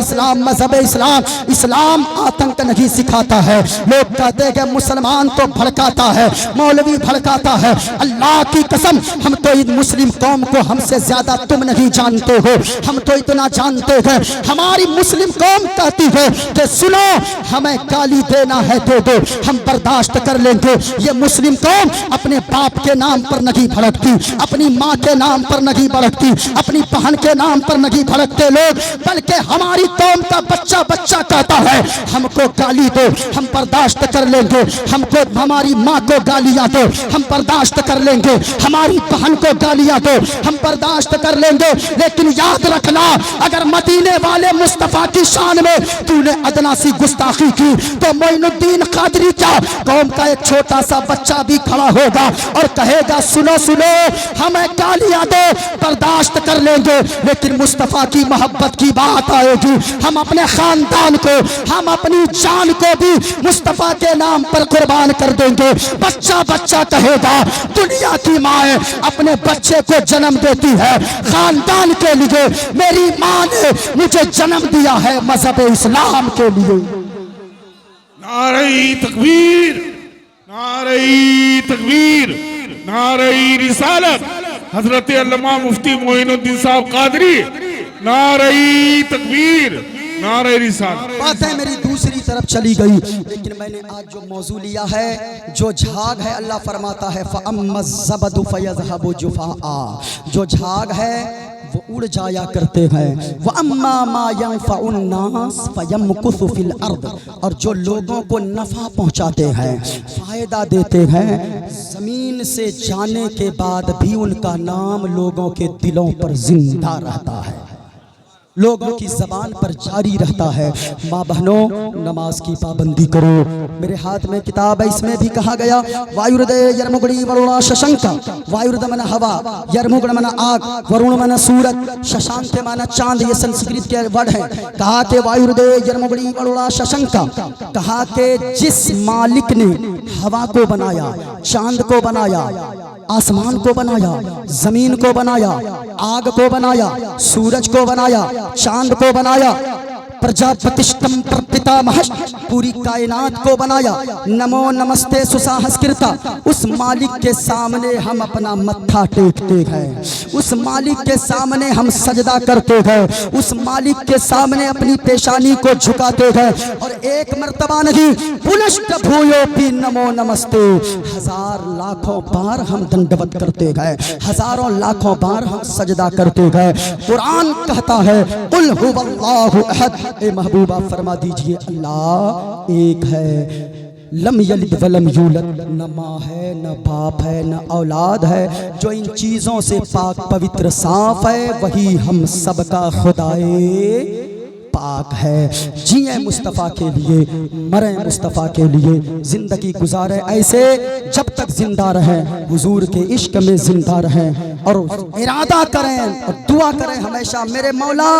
इस्लाम, मजहब इस्लाम। इस्लाम आतंक नहीं सिखाता है। लोग कहते हैं कि मुसलमान तो भड़काता है, मौलवी भड़काता है। अल्लाह की कसम, हम तो इन मुस्लिम कौम को हमसे ज्यादा तुम नहीं जानते हो। हम तो इतना जानते हैं, हमारी मुस्लिम कौम कहती है कि सुनो, हमें गाली देना है दे दो, हम बर्दाश्त कर लेंगे। ये मुस्लिम कौम अपने बाप के नाम पर नहीं भड़कती, अपनी माँ के नाम पर नहीं भड़कती, अपनी बहन के नाम पर नहीं भड़कते लोग, बल्कि हमारी कौम का बच्चा बच्चा कहता है हमको गाली दो, हम बर्दाश्त कर लेंगे। हमको हमारी माँ को गालियाँ दो, हम बर्दाश्त कर लेंगे। हमारी बहन को गालियाँ दो, हम बर्दाश्त कर लेंगे। लेकिन याद रखना, अगर मदीने वाले मुस्तफा की शान में तूने अदना सी गुस्ताखी की तो मोइनुद्दीन कादरी क्या, कौम का एक छोटा सा बच्चा भी खड़ा होगा और कहेगा सुनो सुनो, हमें गालियाँ दो, बर्दाश्त कर लेंगे। लेकिन मुस्तफा की मोहब्बत की बात आएगी, हम अपने खानदान को, हम अपनी जान को भी मुस्तफा के नाम पर कुर्बान कर देंगे। बच्चा बच्चा कहेगा दुनिया की माँ अपने बच्चे को जन्म देती है खानदान के लिए, मेरी माँ ने मुझे जन्म दिया है मजहब इस्लाम के लिए। नारे तकबीर, नारे तकबीर, नारे रिसालत, हजरत अल्लामा मुफ्ती मोइनुद्दीन साहब कादरी, नारे तकबीर, नारे रिसालत। बातें मेरी दूसरी तरफ चली गई, लेकिन मैंने आज जो मौजू लिया है, जो झाग है, अल्लाह फरमाता है फ़अम्मज़्ज़बदु फ़यज़हबु जुफ़ाआ, जो झाग है वो उड़ जाया करते हैं। वअम्मा मा यंफ़उन्नास फ़यमकुसु फ़िल अर्द, और जो लोगों को नफ़ा पहुँचाते हैं, फ़ायदा देते हैं, ज़मीन से जाने के बाद भी उनका नाम लोगों के दिलों पर जिंदा रहता है, लोगों की जबान पर जारी रहता है। माँ बहनों, नमाज की पाबंदी करो। मेरे हाथ में किताब है, इसमें भी कहा गया वायुर्दे यर्मुगड़ी वरुणा शशंका, वायुर्द मन हवा, यर्मुगण मन आग, वरुण मन सूरज, शशांक माना चांद, ये संस्कृत के वर्ड हैं। कहा के वायुर्दे यर्मुगड़ी वरुणा शशंका, कहा के जिस मालिक ने हवा को बनाया, चांद को बनाया, आसमान को बनाया, जमीन को बनाया, आग को बनाया, सूरज को बनाया, चांद को बनाया, प्रजापतिष्ठम प्रपितामहः, पूरी कायनात को बनाया, नमो नमस्ते सुसाहस्कृता, उस मालिक के सामने हम अपना मत्था टेकते हैं, उस मालिक के सामने हम सजदा करते हैं, उस मालिक के सामने अपनी पेशानी को झुकाते हैं। और एक मर्तबा नहीं, पुनश्च भूयोपि नमो नमस्ते, हजार लाखों बार हम दंडवत करते हैं, हजारों लाखों बार हम सजदा करते हैं। कुरान कहता है कुल हुवल्लाहु अहद, ए महबूबा फरमा दीजिए अल्लाह एक है, लम यलिद वलम यूलद, न माँ है, न बाप है, न औलाद है। जो इन चीज़ों से पाक पवित्र साफ है, वही हम सबका खुदाए पाक है। जिए मुस्तफ़ा के लिए, मरे मुस्तफ़ा के लिए, ज़िंदगी गुजारे ऐसे जब तक जिंदा रहें, हुजूर के इश्क में जिंदा रहें, और इरादा करें और दुआ करें हमेशा, मेरे मौला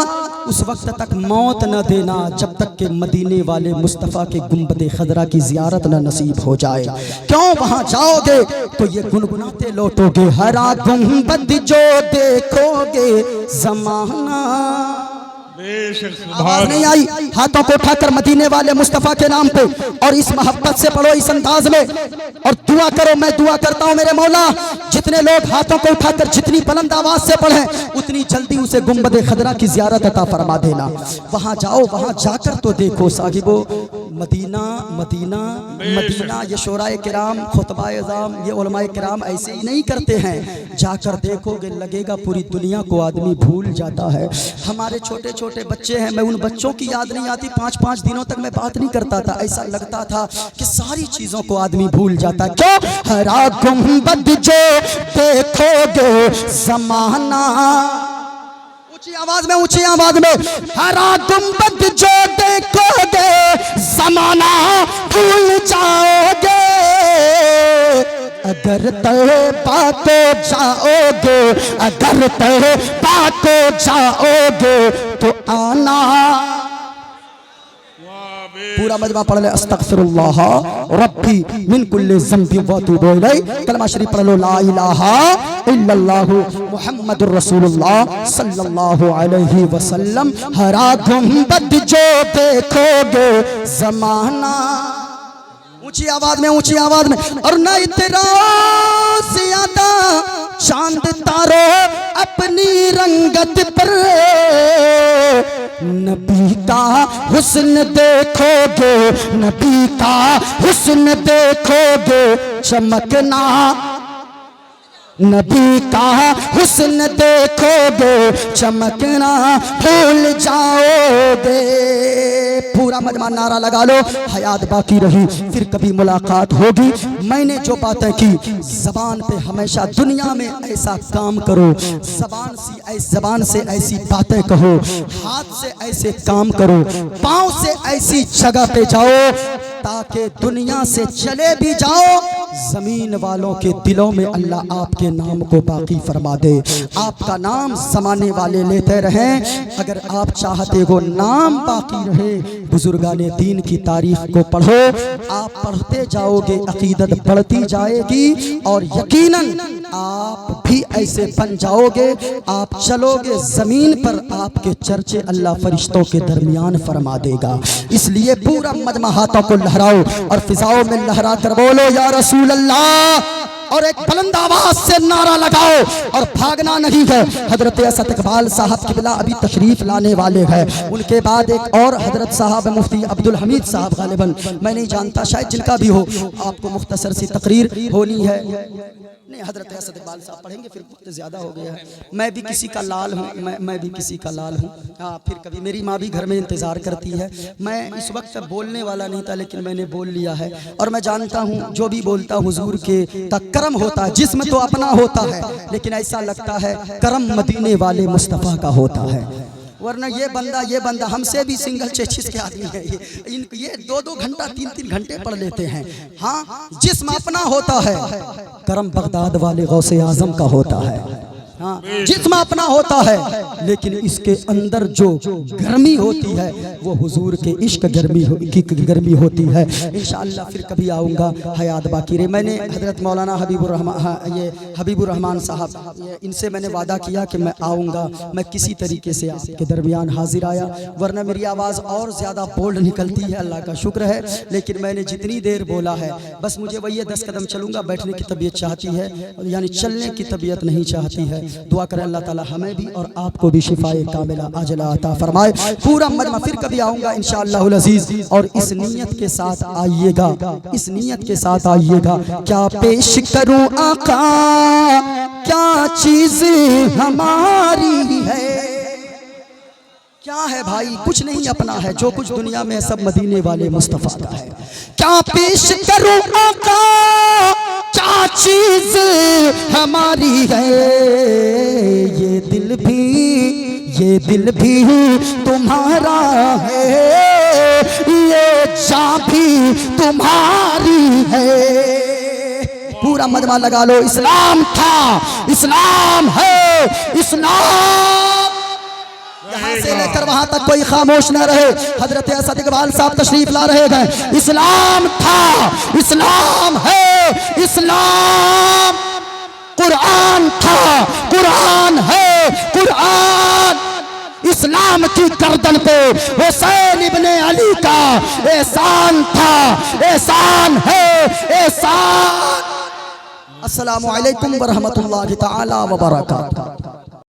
उस वक्त तक मौत न देना जब तक के मदीने वाले मुस्तफ़ा के गुंबद खजरा की ज़ियारत न नसीब हो जाए। क्यों वहाँ जाओगे तो ये गुनगुनाते लौटोगे, हरा गुंबद जो देखोगे ज़माना। आवाज नहीं आई, हाथों को उठाकर मदीने वाले मुस्तफ़ा के नाम पे और इस मोहब्बत से पढ़ो, इस अंदाज में, और दुआ करो। मैं दुआ करता हूँ मेरे मौला, जितने लोग हाथों को उठाकर जितनी बुलंद आवाज से पढ़ें, उतनी जल्दी उसे गुंबद खदरा की ज़ियारत अता फरमा देना। वहाँ जाओ, वहाँ जाकर तो देखो साहिबो, मदीना मदीना मदीना। ये शोराए किराम, खुतबाए ज़ाम, ये उलमाए किराम ऐसे ही नहीं करते हैं। जाकर देखोगे लगेगा पूरी दुनिया को आदमी भूल जाता है। हमारे छोटे छोटे बच्चे हैं, मैं उन बच्चों की याद नहीं आती, 5-5 दिनों तक मैं बात नहीं करता था, ऐसा लगता था कि सारी चीजों को आदमी भूल जाता। क्यों? हरा गुंबद जो देखोगे ज़माना, ऊंची आवाज में, ऊंची आवाज में, हरा गुंबद जो देखोगे ज़माना भूल जाओगे, अगर तौबा को जाओगे, अगर तौबा को जाओगे तो आना। पूरा मजमा पढ़ ले, अस्तगफिरुल्लाह रब्बी मिन कुल्ली ज़ंबि व अतूबु इलैह। कलमा शरीफ पढ़ लो, ला इलाहा इल्लल्लाहु मुहम्मदुर रसूलुल्लाह सल्लल्लाहु अलैहि वसल्लम। हरा गुंबद जो देखोगे जमाना, ऊंची आवाज में, ऊंची आवाज में, और न तेरा ज्यादा चांद तारो अपनी रंगत पर, नबी का हुस्न देखोगे, नबी का हुस्न देखोगे चमकना, नबी का हुस्न देखोगे चमकना भूल जाओगे। पूरा मजमा नारा लगा लो, हयात बाकी रही फिर कभी मुलाकात होगी। मैंने जो बातें की, ज़बान पे हमेशा दुनिया में ऐसा काम करो, ज़बान से ऐसी बातें कहो, हाथ से ऐसे काम करो, पाँव से ऐसी जगह पे जाओ ताकि दुनिया से चले भी जाओ, जमीन वालों के दिलों में अल्लाह आपके नाम को बाकी फरमा दे। आपका नाम ज़माने वाले लेते रहें। अगर आप चाहते हो नाम बाकी रहे, बुजुर्गाने दीन की तारीख को पढ़ो, आप पढ़ते जाओगे, अकीदत बढ़ती जाएगी और यकीनन आप भी ऐसे बन जाओगे। आप चलोगे ज़मीन पर, आपके चर्चे अल्लाह फरिश्तों के दरमियान फरमा देगा। इसलिए पूरा मजमा हाथों को लहराओ और फिजाओं में लहरा कर बोलो या रसूल अल्लाह, और एक बुलंद आवाज से नारा लगाओ और भागना नहीं है। हजरत असद इकबाल साहब किबला अभी तशरीफ लाने वाले हैं। उनके बाद एक और हजरत साहब मुफ्ती अब्दुल हमीद साहब, गालिबन मैं नहीं जानता, शायद जिनका भी हो, आपको मुख्तसर सी तकरीर होनी है। नहीं, हजरत असद इकबाल साहब पढ़ेंगे, फिर वक्त ज़्यादा हो गया है। मैं भी किसी का लाल हूँ, मैं भी किसी का लाल हूँ। हाँ, फिर कभी मेरी माँ भी घर में इंतज़ार करती है। मैं इस वक्त बोलने वाला नहीं था, लेकिन मैंने बोल लिया है। और मैं जानता हूँ जो भी बोलता हुजूर के करम होता है। जिस्म तो अपना होता है, लेकिन ऐसा लगता है करम मदीने वाले मुस्तफ़ा का होता है। वरना ये बंदा हमसे भी सिंगल चेचिस के आदमी है। ये 2-2 घंटा 3-3 घंटे पढ़ लेते हैं। हाँ, जिस्म अपना होता है, करम बगदाद वाले गौसे आजम का होता है। हाँ, जिस्म अपना होता है, लेकिन इसके अंदर जो गर्मी होती है वो हुजूर के इश्क की गर्मी होती है। इंशाअल्लाह फिर कभी आऊँगा, हयात बाकी रहे। मैंने हजरत मौलाना हबीबुर रहमान साहब, इनसे मैंने वादा किया कि मैं आऊँगा, मैं किसी तरीके से आपके दरमियान हाजिर आया, वरना मेरी आवाज़ और ज़्यादा बोल्ड निकलती है, अल्लाह का शुक्र है। लेकिन मैंने जितनी देर बोला है, बस मुझे वही 10 कदम चलूँगा, बैठने की तबीयत चाहती है, यानी चलने की तबीयत नहीं चाहती है। दुआ करें अल्लाह ताला हमें भी और आपको भी शिफाए कामिला आजला अता फरमाए। पूरा मजमा फिर कभी आऊँगा इंशाअल्लाहुल अज़ीज़, और इस नियत के साथ आइएगा, इस नियत के साथ आइएगा। क्या पेश करूँ आका, क्या चीज़ हमारी है, क्या है भाई, कुछ नहीं अपना है, जो कुछ दुनिया में सब मदीने वाले मुस्तफ़ा का है। क्या पेश करूं आका, क्या चीज हमारी है, ये दिल भी तुम्हारा है, ये जान भी तुम्हारी है। पूरा मजमा लगा लो, इस्लाम था, इस्लाम है, इस्लाम। यहाँ से लेकर वहां तक कोई खामोश न रहे। हजरत असद इकबाल साहब तशरीफ ला रहे हैं। इस्लाम था, इस्लाम है, इस्लाम। कुरान था, कुरान है, कुरान। इस्लाम की गर्दन पे हुसैन इब्ने अली का एहसान था, एहसान है, एहसान। अस्सलामु अलैकुम व रहमतुल्लाहि तआला व बरकातहू।